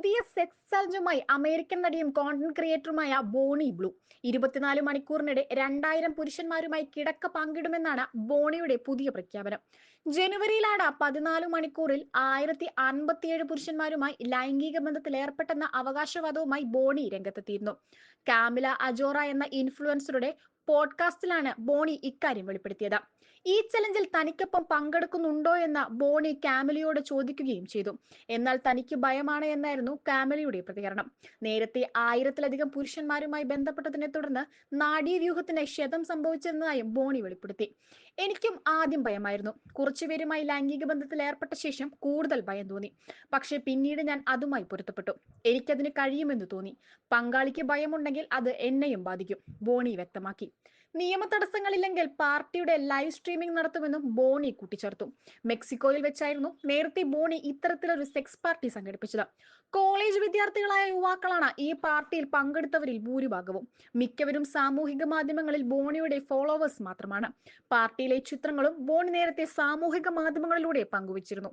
പുതിയ sex ചലഞ്ചുമായി American നടിയും content ക്രിയേറ്ററുമായ Boney blue 24 മണിക്കൂറിനിടെ 2000 പുരുഷന്മാരുമായി കിടക്ക പങ്കിടുമെന്നാണ് ബോണിയുടെ പുതിയ പ്രഖ്യാപനം. ജനുവരിയിലാണ് 14 മണിക്കൂറിൽ 1057 പുരുഷന്മാരുമായി ലൈംഗിക ബന്ധത്തിൽ ഏർപ്പെട്ടെന്ന അവകാശവാദവുമായി ബോണി രംഗത്തെത്തിയിരുന്നു. കാമില അജോറ എന്ന ഇൻഫ്ലുവൻസറുടെ പോഡ്കാസ്റ്റിലാണ് ബോണി ഇക്കാര്യം വെളിപ്പെടുത്തിയത്. ഈ ചലഞ്ചിൽ തനിക്കൊപ്പം പങ്കെടുക്കുന്നുണ്ടോ എന്ന് ബോണി കാമിലയോട് ചോദിക്കുകയും ചെയ്തു. എന്നാൽ തനിക്ക് ഭയമാണ് എന്നായിരുന്നു കാമിലയുടെ പ്രതികരണം. നേരത്തെ 1000-ലധികം പുരുഷന്മാരുമായി ബന്ധപ്പെട്ടതിനെ തുടർന്ന് നാഡീവ്യൂഹത്തിന് ക്ഷതം സംഭവിച്ചെന്നതായും ബോണി വെളിപ്പെടുത്തി. എനിക്കും ആദ്യം ഭയമായിരുന്നു. കുറച്ചുപേരുമായി ലൈംഗിക ബന്ധത്തിൽ ഏർപ്പെട്ട ശേഷം കൂടുതൽ ഭയം തോന്നി. പക്ഷേ പിന്നീട് ഞാൻ അതുമായി പൊരുത്തപ്പെട്ടു. എനിക്കതിന് കഴിയുമെന്ന് തോന്നി. പങ്കാളിക്ക് ഭയമുണ്ടെങ്കിൽ അത് എന്നെയും ബാധിക്കും, ബോണി വ്യക്തമാക്കി. നിയമ തടസ്സങ്ങളില്ലെങ്കിൽ പാർട്ടിയുടെ ലൈവ് സ്ട്രീമിംഗ് നടത്തുമെന്നും ബോണി കൂട്ടിച്ചേർത്തു. മെക്സിക്കോയിൽ വെച്ചായിരുന്നു നേരത്തെ ബോണി ഇത്തരത്തിലൊരു സെക്സ് പാർട്ടി സംഘടിപ്പിച്ചത്. കോളേജ് വിദ്യാർത്ഥികളായ യുവാക്കളാണ് ഈ പാർട്ടിയിൽ പങ്കെടുത്തവരിൽ ഭൂരിഭാഗവും. മിക്കവരും സാമൂഹിക മാധ്യമങ്ങളിൽ ബോണിയുടെ ഫോളോവേഴ്സ് മാത്രമാണ്. പാർട്ടിയിലെ ചിത്രങ്ങളും ബോണി നേരത്തെ സാമൂഹിക മാധ്യമങ്ങളിലൂടെ പങ്കുവച്ചിരുന്നു.